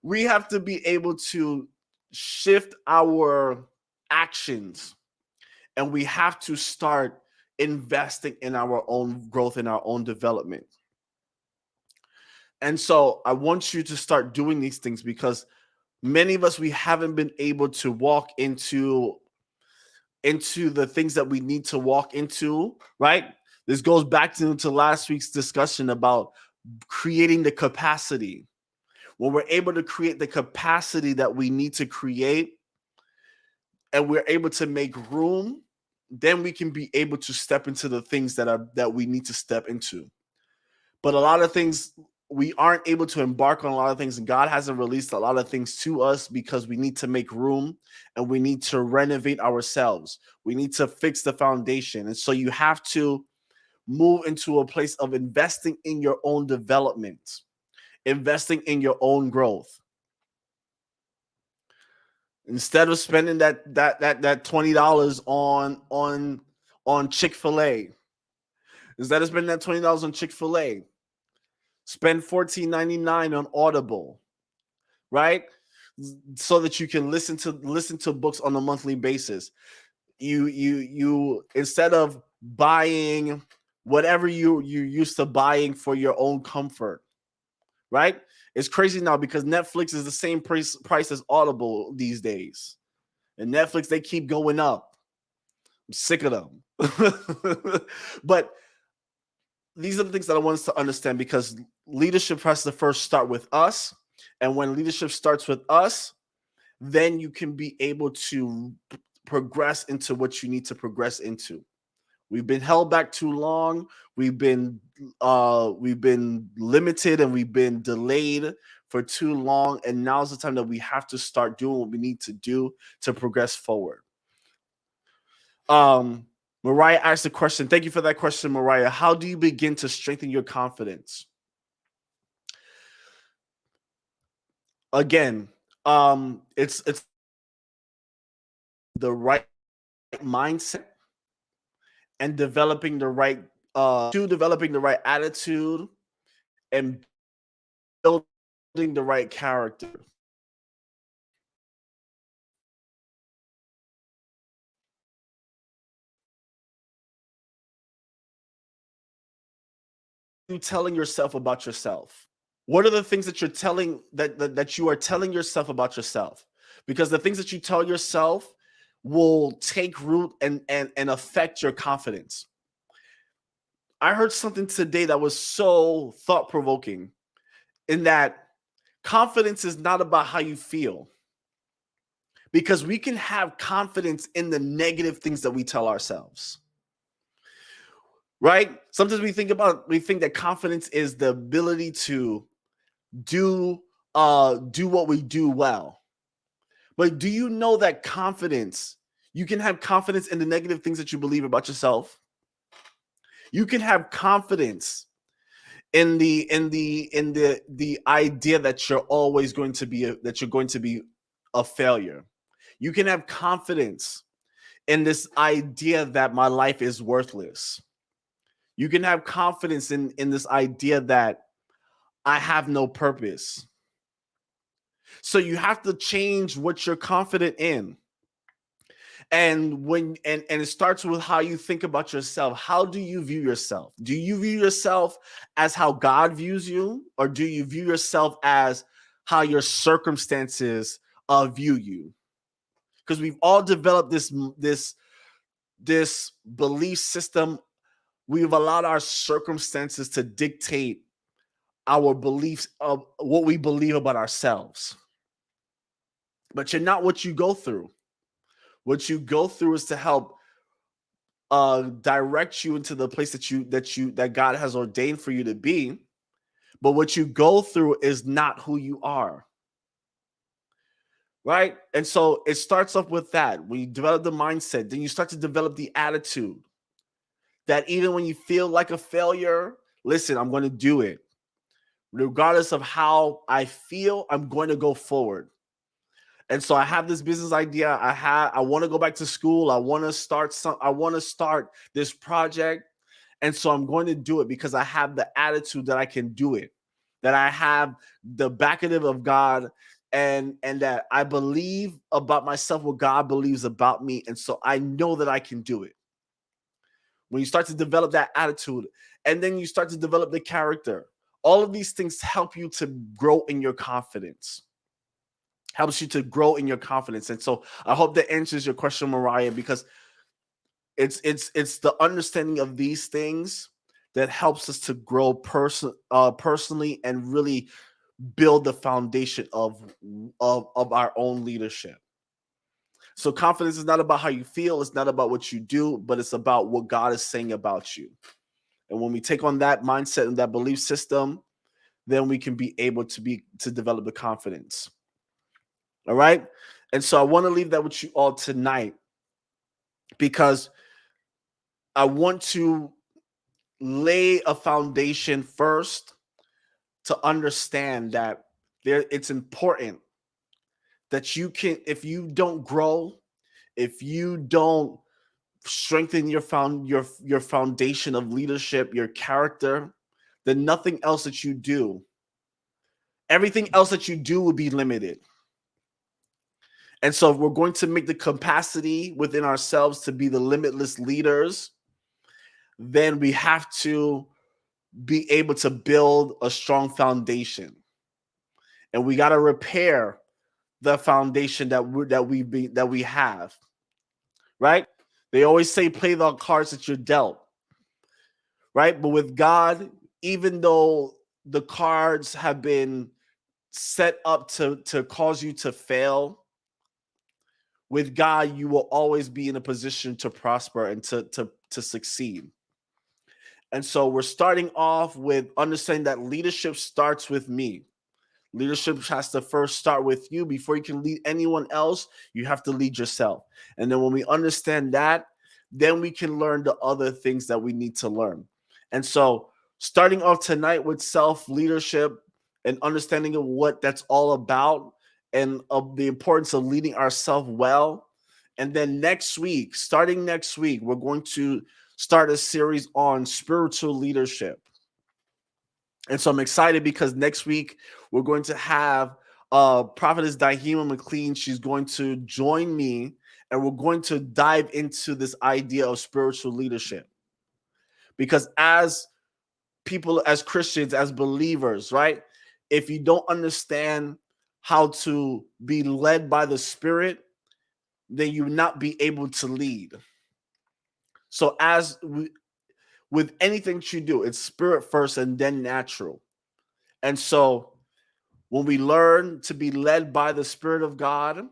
We have to be able to shift our actions, and we have to start investing in our own growth, in our own development. And so I want you to start doing these things, because many of us, we haven't been able to walk into the things that we need to walk into, right? This goes back to last week's discussion about creating the capacity. When we're able to create the capacity that we need to create, and we're able to make room, then we can be able to step into the things that we need to step into. But a lot of things, we aren't able to embark on a lot of things, and God hasn't released a lot of things to us because we need to make room and we need to renovate ourselves. We need to fix the foundation. And so you have to move into a place of investing in your own development, investing in your own growth. Instead of spending that $20 on Chick-fil-A, instead of spending that $20 on Chick-fil-A, spend $14.99 on Audible, right? So that you can listen to books on a monthly basis. You instead of buying whatever you used to buying for your own comfort, right? It's crazy now because Netflix is the same price as Audible these days. And Netflix, they keep going up. I'm sick of them. But these are the things that I want us to understand, because leadership has to first start with us. And when leadership starts with us, then you can be able to progress into what you need to progress into. We've been held back too long. We've been limited and we've been delayed for too long. And now's the time that we have to start doing what we need to do to progress forward. Mariah asked a question. Thank you for that question, Mariah. How do you begin to strengthen your confidence? Again, it's the right mindset and developing the right attitude and building the right character. You telling yourself about yourself? What are the things that you're telling that you are telling yourself about yourself? Because the things that you tell yourself will take root and affect your confidence. I heard something today that was so thought provoking, in that confidence is not about how you feel, because we can have confidence in the negative things that we tell ourselves. Right? Sometimes we think that confidence is the ability to do what we do well. But do you know that you can have confidence in the negative things that you believe about yourself? You can have confidence in the idea that you're always going to be a failure. You can have confidence in this idea that my life is worthless. You can have confidence in this idea that I have no purpose. So you have to change what you're confident in. And it starts with how you think about yourself. How do you view yourself? Do you view yourself as how God views you, or do you view yourself as how your circumstances view you? Because we've all developed this belief system. We've allowed our circumstances to dictate our beliefs of what we believe about ourselves. But you're not what you go through. What you go through is to help direct you into the place that God has ordained for you to be. But what you go through is not who you are. Right? And so it starts off with that. When you develop the mindset, then you start to develop the attitude that even when you feel like a failure, listen, I'm going to do it. Regardless of how I feel, I'm going to go forward. And so I have this business idea. I want to go back to school. I want to start this project. And so I'm going to do it because I have the attitude that I can do it, that I have the backing of God, and that I believe about myself what God believes about me. And so I know that I can do it. When you start to develop that attitude, and then you start to develop the character, all of these things help you to grow in your confidence. Helps you to grow in your confidence. And so I hope that answers your question, Mariah, because it's the understanding of these things that helps us to grow personally and really build the foundation of our own leadership. So confidence is not about how you feel, it's not about what you do, but it's about what God is saying about you. And when we take on that mindset and that belief system, then we can be able to develop the confidence. All right. And so I want to leave that with you all tonight, because I want to lay a foundation first to understand that it's important that you can, if you don't grow, if you don't strengthen your foundation of leadership, your character, then nothing else that you do, everything else that you do will be limited. And so if we're going to make the capacity within ourselves to be the limitless leaders, then we have to be able to build a strong foundation. And we got to repair the foundation that we have, right? They always say play the cards that you're dealt, right? But with God, even though the cards have been set up to cause you to fail, with God, you will always be in a position to prosper and to succeed. And so we're starting off with understanding that leadership starts with me. Leadership has to first start with you. Before you can lead anyone else, you have to lead yourself. And then when we understand that, then we can learn the other things that we need to learn. And so starting off tonight with self-leadership and understanding of what that's all about and of the importance of leading ourselves well. And then starting next week, we're going to start a series on spiritual leadership. And so I'm excited because next week we're going to have Prophetess Dahima McLean. She's going to join me and we're going to dive into this idea of spiritual leadership. Because as people, as Christians, as believers, right? If you don't understand how to be led by the Spirit, then you will not be able to lead. So with anything that you do, it's spirit first and then natural. And so when we learn to be led by the Spirit of God,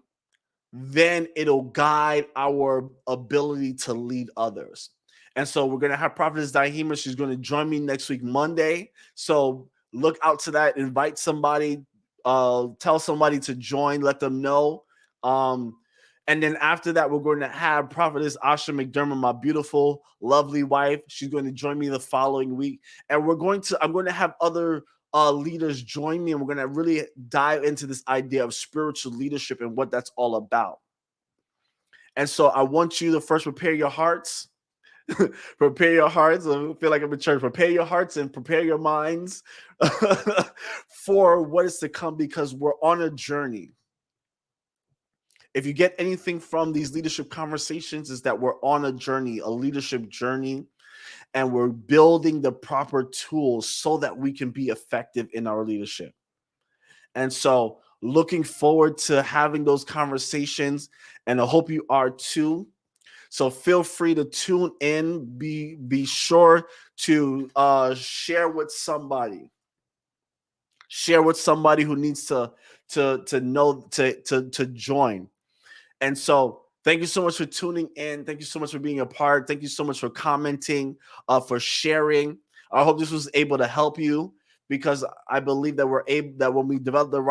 then it'll guide our ability to lead others. And so we're going to have Prophetess Dahima. She's going to join me next week, Monday. So look out to that. Invite somebody, tell somebody to join, let them know. And then after that, we're going to have Prophetess Asha McDermott, my beautiful, lovely wife. She's going to join me the following week. And I'm going to have other leaders join me, and we're going to really dive into this idea of spiritual leadership and what that's all about. And so I want you to first prepare your hearts. Prepare your hearts. I feel like I'm in church. Prepare your hearts and prepare your minds for what is to come, because we're on a journey. If you get anything from these leadership conversations, is that we're on a journey, a leadership journey, and we're building the proper tools so that we can be effective in our leadership. And so looking forward to having those conversations, and I hope you are too. So feel free to tune in. Be sure to share with somebody. Share with somebody who needs to know to join. And so thank you so much for tuning in. Thank you so much for being a part. Thank you so much for commenting, for sharing. I hope this was able to help you, because I believe that that when we develop the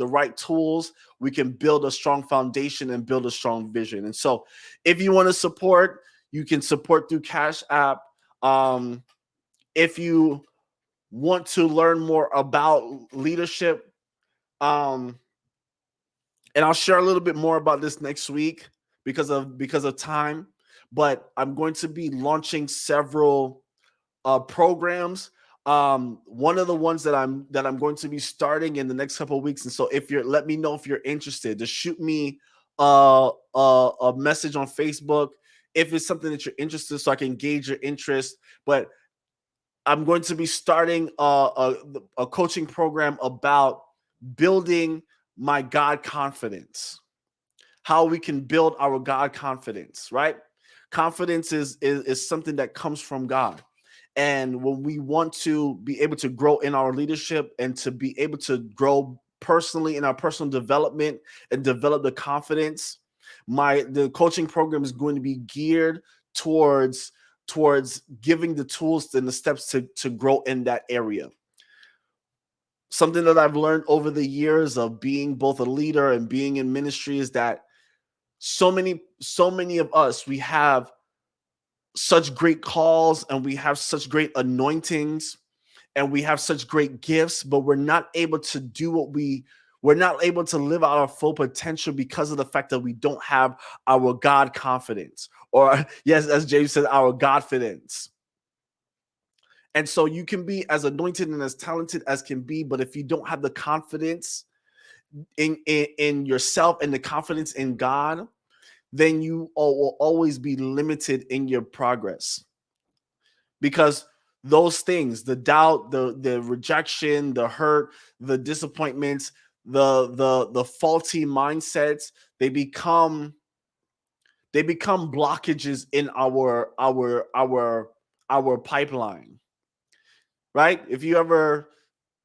right tools, we can build a strong foundation and build a strong vision. And so if you want to support, you can support through Cash App. If you want to learn more about leadership, and I'll share a little bit more about this next week because of time. But I'm going to be launching several programs. One of the ones that I'm going to be starting in the next couple of weeks. And so let me know if you're interested. Just shoot me a message on Facebook if it's something that you're interested, so I can gauge your interest. But I'm going to be starting a coaching program about building my God confidence, how we can build our God confidence, right? Confidence is something that comes from God. And when we want to be able to grow in our leadership and to be able to grow personally in our personal development and develop the confidence, the coaching program is going to be geared towards giving the tools and the steps to grow in that area. Something that I've learned over the years of being both a leader and being in ministry is that so many of us, we have such great calls and we have such great anointings and we have such great gifts, but we're not able to do what we We're not able to live out our full potential because of the fact that we don't have our God confidence, or yes, as James said, our Godfidence. And so you can be as anointed and as talented as can be, but if you don't have the confidence in yourself and the confidence in God, then you will always be limited in your progress. Because those things, the doubt, the rejection, the hurt, the disappointments, the faulty mindsets, they become blockages in our pipeline. Right? If you ever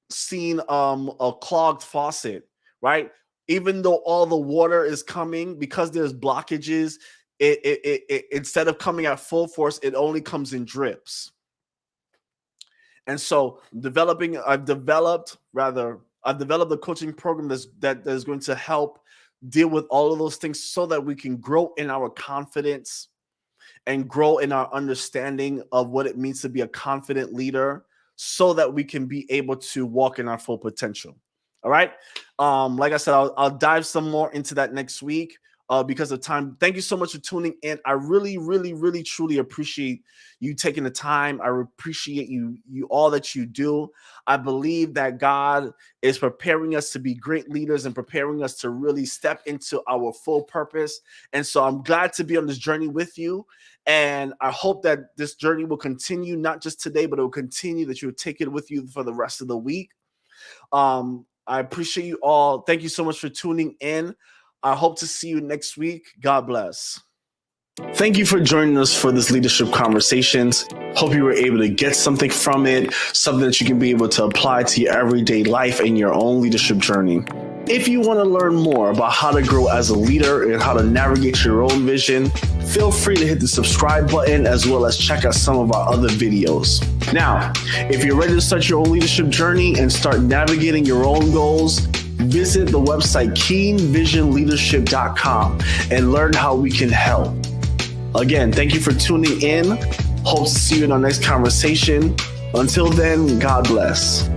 seen a clogged faucet, right? Even though all the water is coming, because there's blockages, it instead of coming at full force, it only comes in drips. And so I've developed a coaching program that is going to help deal with all of those things so that we can grow in our confidence and grow in our understanding of what it means to be a confident leader, so that we can be able to walk in our full potential. All right. Like I said, I'll dive some more into that next week because of time. Thank you so much for tuning in. I really, really, really, truly appreciate you taking the time. I appreciate you all that you do. I believe that God is preparing us to be great leaders and preparing us to really step into our full purpose. And so I'm glad to be on this journey with you. And I hope that this journey will continue, not just today, but it will continue, that you'll take it with you for the rest of the week. I appreciate you all. Thank you so much for tuning in. I hope to see you next week. God bless. Thank you for joining us for this leadership conversations. Hope you were able to get something from it, something that you can be able to apply to your everyday life and your own leadership journey. If you want to learn more about how to grow as a leader and how to navigate your own vision, feel free to hit the subscribe button as well as check out some of our other videos. Now, if you're ready to start your own leadership journey and start navigating your own goals, visit the website keenvisionleadership.com and learn how we can help. Again, thank you for tuning in. Hope to see you in our next conversation. Until then, God bless.